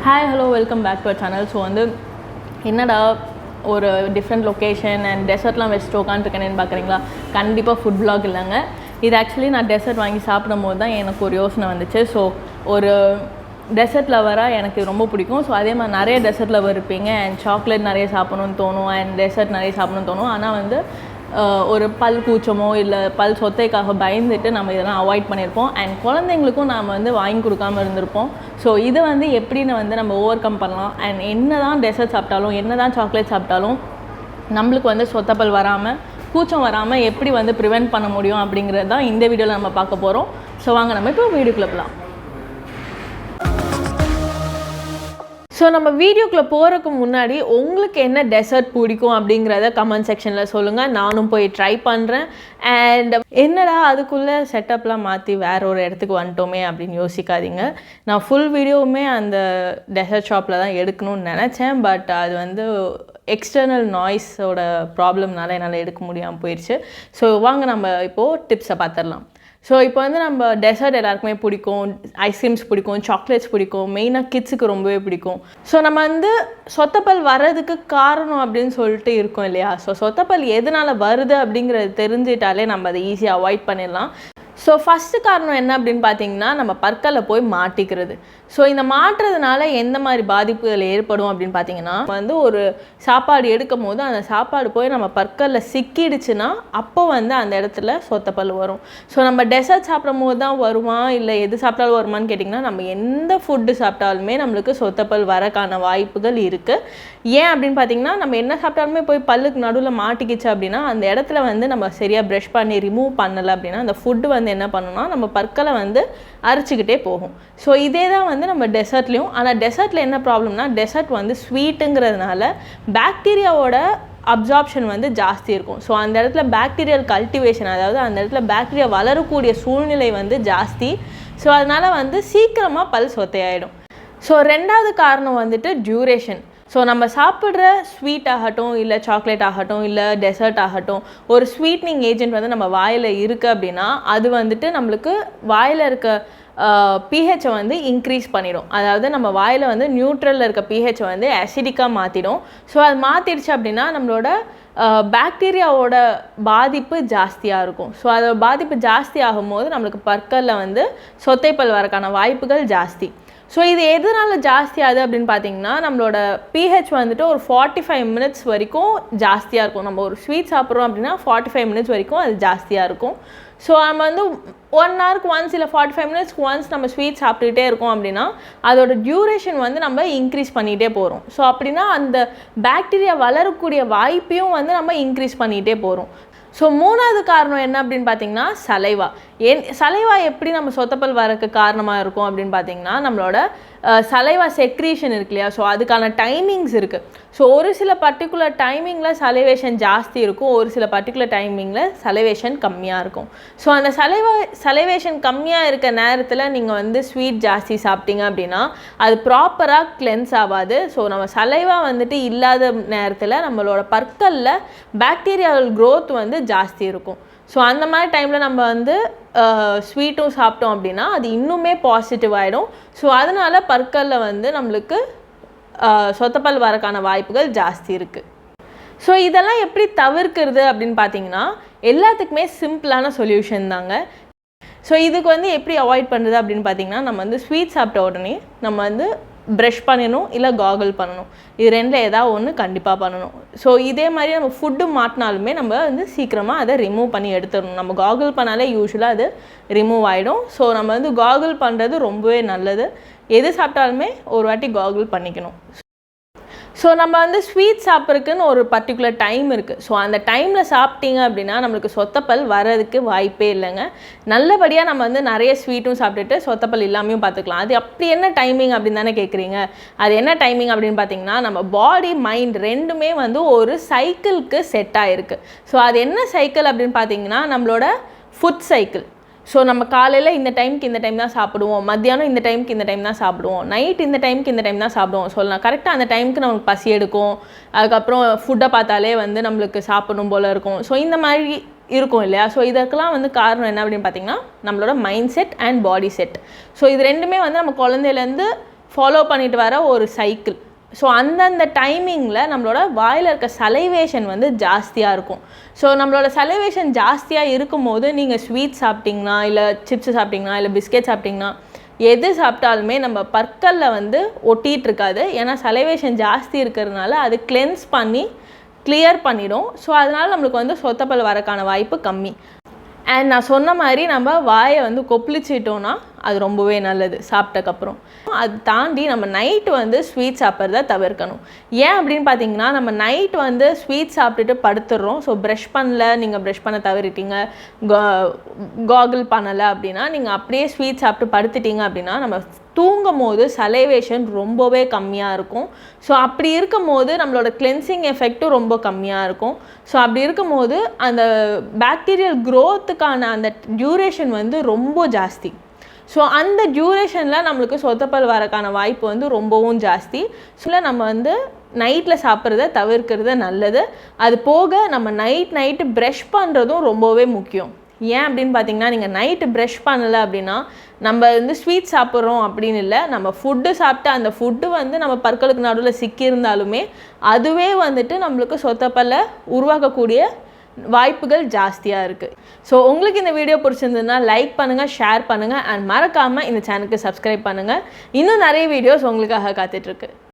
Hi, hello, welcome back to our channel. So வந்து என்னடா ஒரு டிஃப்ரெண்ட் லொக்கேஷன் அண்ட் டெசர்ட்லாம் வச்சுட்டு உட்காந்துருக்கேன்னு பார்க்குறீங்களா? கண்டிப்பாக ஃபுட் vlog இல்லைங்க. இது ஆக்சுவலி நான் டெசர்ட் வாங்கி சாப்பிடும் போது தான் எனக்கு ஒரு யோசனை வந்துச்சு. ஸோ ஒரு டெசர்ட் லவராக எனக்கு ரொம்ப பிடிக்கும். ஸோ அதே மாதிரி நிறைய டெசர்ட் லவர் இருப்பீங்க அண்ட் சாக்லேட் நிறைய சாப்பிடணும்னு தோணும் அண்ட் டெசர்ட் நிறைய சாப்பிடணும்னு தோணும். ஆனால் வந்து ஒரு பல் கூச்சமோ இல்லை பல் சொத்தைக்காக பயந்துட்டு நம்ம இதெல்லாம் அவாய்ட் பண்ணியிருப்போம் அண்ட் குழந்தைங்களுக்கும் நாம் வந்து வாங்கி கொடுக்காமல் இருந்திருப்போம். ஸோ இதை வந்து எப்படின்னு வந்து நம்ம ஓவர் கம் பண்ணலாம் அண்ட் என்ன தான் டெசர்ட் சாப்பிட்டாலும் என்ன தான் சாக்லேட் சாப்பிட்டாலும் நம்மளுக்கு வந்து சொத்தப்பல் வராமல் கூச்சம் வராமல் எப்படி வந்து ப்ரிவெண்ட் பண்ண முடியும் அப்படிங்கிறது தான் இந்த வீடியோவில் நம்ம பார்க்க போகிறோம். ஸோ வாங்க நம்ம இப்போ வீடியோக்குள்ளே போகலாம். ஸோ நம்ம வீடியோக்குள்ளே போகிறதுக்கு முன்னாடி உங்களுக்கு என்ன டெசர்ட் பிடிக்கும் அப்படிங்கிறத கமெண்ட் செக்ஷனில் சொல்லுங்கள். நானும் போய் ட்ரை பண்ணுறேன். அண்ட் என்னடா அதுக்குள்ளே செட்டப்லாம் மாற்றி வேற ஒரு இடத்துக்கு வந்துட்டோமே அப்படின்னு யோசிக்காதீங்க. நான் ஃபுல் வீடியோவுமே அந்த டெசர்ட் ஷாப்பில் தான் எடுக்கணும்னு நினச்சேன். பட் அது வந்து எக்ஸ்டர்னல் நாய்ஸோட ப்ராப்ளம்னால என்னால் எடுக்க முடியாமல் போயிடுச்சு. ஸோ வாங்க நம்ம இப்போது டிப்ஸை பார்த்துடலாம். ஸோ இப்போ வந்து நம்ம டெசர்ட் எல்லாருக்குமே பிடிக்கும், ஐஸ்கிரீம்ஸ் பிடிக்கும், சாக்லேட்ஸ் பிடிக்கும், மெயினாக கிட்ஸுக்கு ரொம்பவே பிடிக்கும். ஸோ நம்ம வந்து சொத்தப்பல் வர்றதுக்கு காரணம் அப்படின்னு சொல்லிட்டு இருக்கோம் இல்லையா? ஸோ சொத்தப்பல் எதனால் வருது அப்படிங்கிறது தெரிஞ்சிட்டாலே நம்ம அதை ஈஸியாக அவாய்ட் பண்ணிடலாம். ஸோ ஃபஸ்ட்டு காரணம் என்ன அப்படின்னு பார்த்தீங்கன்னா நம்ம பற்களில் போய் மாட்டிக்கிறது. ஸோ இந்த மாட்டுறதுனால எந்த மாதிரி பாதிப்புகள் ஏற்படும் அப்படின்னு பார்த்தீங்கன்னா வந்து ஒரு சாப்பாடு எடுக்கும் போது அந்த சாப்பாடு போய் நம்ம பற்களில் சிக்கிடுச்சுன்னா அப்போ வந்து அந்த இடத்துல சொத்தப்பல் வரும். ஸோ நம்ம டெசர்ட் சாப்பிடும் போது தான் வருமா இல்லை எது சாப்பிட்டாலும் வருமானு கேட்டிங்கன்னா நம்ம எந்த ஃபுட்டு சாப்பிட்டாலுமே நம்மளுக்கு சொத்தப்பல் வரக்கான வாய்ப்புகள் இருக்குது. ஏன் அப்படின்னு பார்த்தீங்கன்னா நம்ம என்ன சாப்பிட்டாலுமே போய் பல்லுக்கு நடுவில் மாட்டிக்கிச்சு அப்படின்னா அந்த இடத்துல வந்து நம்ம சரியாக ப்ரஷ் பண்ணி ரிமூவ் பண்ணலை அப்படின்னா அந்த ஃபுட்டு வந்து என்ன பண்ணணும்னா நம்ம பற்களை வந்து அரிச்சுக்கிட்டே போகும். ஸோ இதே தான் வந்து நம்ம டெசர்ட்லேயும். ஆனால் டெசர்ட்டில் என்ன ப்ராப்ளம்னா டெசர்ட் வந்து ஸ்வீட்டுங்கிறதுனால பாக்டீரியாவோட அப்சார்ப்ஷன் வந்து ஜாஸ்தி இருக்கும். ஸோ அந்த இடத்துல பாக்டீரியல் கல்டிவேஷன், அதாவது அந்த இடத்துல பாக்டீரியா வளரக்கூடிய சூழ்நிலை வந்து ஜாஸ்தி. ஸோ அதனால் வந்து சீக்கிரமாக பல் சொத்தையாயிடும். ஸோ ரெண்டாவது காரணம் வந்துட்டு டியூரேஷன். ஸோ நம்ம சாப்பிட்ற ஸ்வீட் ஆகட்டும் இல்லை சாக்லேட் ஆகட்டும் இல்லை டெசர்ட் ஆகட்டும் ஒரு ஸ்வீட்னிங் ஏஜென்ட் வந்து நம்ம வாயில் இருக்குது அப்படின்னா அது வந்துட்டு நம்மளுக்கு வாயில் இருக்க பிஹெச்சை வந்து இன்க்ரீஸ் பண்ணிடும். அதாவது நம்ம வாயில் வந்து நியூட்ரலில் இருக்க பிஹெச்சை வந்து அசிடிக்காக மாற்றிடும். ஸோ அது மாற்றிடுச்சு அப்படின்னா நம்மளோட பாக்டீரியாவோட பாதிப்பு ஜாஸ்தியாக இருக்கும். ஸோ அதோட பாதிப்பு ஜாஸ்தி ஆகும்போது நம்மளுக்கு பற்களில் வந்து சொத்தைப்பல் வரக்கான வாய்ப்புகள் ஜாஸ்தி. ஸோ இது எதனால் ஜாஸ்தி ஆகுது அப்படின்னு பார்த்தீங்கன்னா நம்மளோட பிஹெச் வந்துட்டு ஒரு 45 மினிட்ஸ் வரைக்கும் ஜாஸ்தியாக இருக்கும். நம்ம ஒரு ஸ்வீட் சாப்பிட்றோம் அப்படின்னா 45 மினிட்ஸ் வரைக்கும் அது ஜாஸ்தியாக இருக்கும். ஸோ நம்ம வந்து 1 ஹவருக்கு ஒன்ஸ் இல்லை 45 மினிட்ஸ்க்கு ஒன்ஸ் நம்ம ஸ்வீட் சாப்பிட்டுக்கிட்டே இருக்கோம் அப்படின்னா அதோட டியூரேஷன் வந்து நம்ம இன்க்ரீஸ் பண்ணிகிட்டே போகிறோம். ஸோ அப்படின்னா அந்த பாக்டீரியா வளரக்கூடிய வாய்ப்பையும் வந்து நம்ம இன்க்ரீஸ் பண்ணிகிட்டே போகிறோம். ஸோ மூணாவது காரணம் என்ன அப்படின்னு பார்த்தீங்கன்னா சலைவா. சலைவா எப்படி நம்ம சொத்தப்பல் வரக்கு காரணமாக இருக்கும் அப்படின்னு பார்த்தீங்கன்னா நம்மளோட சலைவா செக்ரீஷன் இருக்கு இல்லையா? ஸோ அதுக்கான டைமிங்ஸ் இருக்குது. ஸோ ஒரு சில பர்டிகுலர் டைமிங்கில் சலைவேஷன் ஜாஸ்தி இருக்கும், ஒரு சில பர்டிகுலர் டைமிங்கில் சலைவேஷன் கம்மியாக இருக்கும். ஸோ அந்த சலைவேஷன் கம்மியாக இருக்க நேரத்தில் நீங்கள் வந்து ஸ்வீட் ஜாஸ்தி சாப்பிட்டீங்க அப்படின்னா அது ப்ராப்பராக கிளென்ஸ் ஆகாது. ஸோ நம்ம சலைவா வந்துட்டு இல்லாத நேரத்தில் நம்மளோட பற்களில் பாக்டீரியாவல் க்ரோத் வந்து ஜாஸ்தி இருக்கும். ஸோ அந்த மாதிரி டைமில் நம்ம வந்து ஸ்வீட்டும் சாப்பிட்டோம் அப்படின்னா அது இன்னுமே பாசிட்டிவ் ஆகிடும். ஸோ அதனால் பற்களில் வந்து நம்மளுக்கு சொத்தப்பல் வரக்கான வாய்ப்புகள் ஜாஸ்தி இருக்குது. ஸோ இதெல்லாம் எப்படி தவிர்க்கிறது அப்படின்னு பார்த்தீங்கன்னா எல்லாத்துக்குமே சிம்பிளான சொல்யூஷன் தாங்க. ஸோ இதுக்கு வந்து எப்படி அவாய்ட் பண்ணுறது அப்படின்னு பார்த்தீங்கன்னா நம்ம வந்து ஸ்வீட் சாப்பிட்ட உடனே நம்ம வந்து ப்ரஷ் பண்ணணும் இல்லை காகல் பண்ணணும். இது ரெண்டில் ஏதாவது ஒன்று கண்டிப்பாக பண்ணணும். ஸோ இதே மாதிரி நம்ம ஃபுட்டு மாட்டினாலுமே நம்ம வந்து சீக்கிரமாக அதை ரிமூவ் பண்ணி எடுத்துடணும். நம்ம காகல் பண்ணாலே யூஸ்வலாக அது ரிமூவ் ஆகிடும். ஸோ நம்ம வந்து காகல் பண்ணுறது ரொம்பவே நல்லது. எது சாப்பிட்டாலுமே ஒரு வாட்டி காகல் பண்ணிக்கணும். ஸோ நம்ம வந்து ஸ்வீட் சாப்பிட்றதுக்குன்னு ஒரு பர்டிகுலர் டைம் இருக்குது. ஸோ அந்த டைமில் சாப்பிட்டீங்க அப்படின்னா நம்மளுக்கு சொத்தப்பல் வர்றதுக்கு வாய்ப்பே இல்லைங்க. நல்லபடியாக நம்ம வந்து நிறைய ஸ்வீட்டும் சாப்பிட்டுட்டு சொத்தப்பல் இல்லாமையும் பார்த்துக்கலாம். அது அப்படி என்ன டைமிங் அப்படின்னு தானே கேட்குறீங்க? அது என்ன டைமிங் அப்படின்னு பார்த்தீங்கன்னா நம்ம பாடி மைண்ட் ரெண்டுமே வந்து ஒரு சைக்கிளுக்கு செட் ஆகிருக்கு. ஸோ அது என்ன சைக்கிள் அப்படின்னு பார்த்தீங்கன்னா நம்மளோட ஃபுட் சைக்கிள். ஸோ நம்ம காலையில் இந்த டைமுக்கு இந்த டைம் தான் சாப்பிடுவோம், மத்தியானம் இந்த டைமுக்கு இந்த டைம் தான் சாப்பிடுவோம், நைட் இந்த டைமுக்கு இந்த டைம் தான் சாப்பிடுவோம். சொல்லலாம் கரெக்டாக அந்த டைமுக்கு நம்மளுக்கு பசி எடுக்கும். அதுக்கப்புறம் ஃபுட்டை பார்த்தாலே வந்து நம்மளுக்கு சாப்பிடணும் போல் இருக்கும். ஸோ இந்த மாதிரி இருக்கும் இல்லையா? ஸோ இதற்கெல்லாம் வந்து காரணம் என்ன அப்படின்னு பார்த்தீங்கன்னா நம்மளோட mind set and body set. So இது ரெண்டுமே வந்து நம்ம குழந்தையிலேருந்து ஃபாலோ பண்ணிட்டு வர ஒரு சைக்கிள். ஸோ அந்தந்த டைமிங்கில் நம்மளோட வாயில் இருக்க சலைவேஷன் வந்து ஜாஸ்தியாக இருக்கும். ஸோ நம்மளோட சலைவேஷன் ஜாஸ்தியாக இருக்கும்போது நீங்கள் ஸ்வீட் சாப்பிட்டிங்கன்னா, இல்லை சிப்ஸ் சாப்பிட்டிங்கன்னா, இல்லை பிஸ்கெட் சாப்பிட்டிங்கன்னா, எது சாப்பிட்டாலுமே நம்ம பற்களில் வந்து ஒட்டிகிட்டு இருக்காது. ஏன்னா சலைவேஷன் ஜாஸ்தி இருக்கிறதுனால அது கிளென்ஸ் பண்ணி கிளியர் பண்ணிடும். ஸோ அதனால் நம்மளுக்கு வந்து சொத்தப்பல் வரக்கான வாய்ப்பு கம்மி. அண்ட் நான் சொன்ன மாதிரி நம்ம வாயை வந்து கொப்பளிச்சிட்டோன்னா அது ரொம்பவே நல்லது சாப்பிட்டக்கப்புறம். அது தாண்டி நம்ம நைட்டு வந்து ஸ்வீட் சாப்பிட்றத தவிர்க்கணும். ஏன் அப்படின்னு பார்த்தீங்கன்னா, நம்ம நைட் வந்து ஸ்வீட் சாப்பிட்டுட்டு படுத்துடுறோம். ஸோ ப்ரஷ் பண்ணல, நீங்கள் ப்ரஷ் பண்ண தவறிட்டீங்க, காகிள் பண்ணலை அப்படின்னா, நீங்கள் அப்படியே ஸ்வீட் சாப்பிட்டு படுத்துட்டீங்க அப்படின்னா நம்ம தூங்கும் போது சலைவேஷன் ரொம்பவே கம்மியாக இருக்கும். ஸோ அப்படி இருக்கும் போது நம்மளோட கிளென்சிங் எஃபெக்ட்டும் ரொம்ப கம்மியாக இருக்கும். ஸோ அப்படி இருக்கும் போது அந்த பாக்டீரியல் க்ரோத்துக்கான அந்த டியூரேஷன் வந்து ரொம்ப ஜாஸ்தி. ஸோ அந்த டியூரேஷனில் நம்மளுக்கு சொத்தப்பல் வரக்கான வாய்ப்பு வந்து ரொம்பவும் ஜாஸ்தி. ஸோ நம்ம வந்து நைட்டில் சாப்பிட்றத தவிர்க்கிறது நல்லது. அது போக நம்ம நைட்டு ப்ரஷ் பண்ணுறதும் ரொம்பவே முக்கியம். ஏன் அப்படின்னு பார்த்தீங்கன்னா, நீங்கள் நைட்டு ப்ரஷ் பண்ணலை அப்படின்னா நம்ம வந்து ஸ்வீட் சாப்பிட்றோம் அப்படின்னு இல்லை, நம்ம ஃபுட்டு சாப்பிட்டு அந்த ஃபுட்டு வந்து நம்ம பற்களுக்கு நடுவில் சிக்கியிருந்தாலுமே அதுவே வந்துட்டு நம்மளுக்கு சொத்தப்பல்லை உருவாக்கக்கூடிய வாய்ப்புகள் ஜாஸ்தியாக இருக்குது. ஸோ உங்களுக்கு இந்த வீடியோ பிடிச்சிருந்ததுன்னா லைக் பண்ணுங்கள், ஷேர் பண்ணுங்கள், அண்ட் மறக்காமல் இந்த சேனலுக்கு சப்ஸ்கிரைப் பண்ணுங்கள். இன்னும் நிறைய வீடியோஸ் உங்களுக்காக காத்துட்ருக்கு.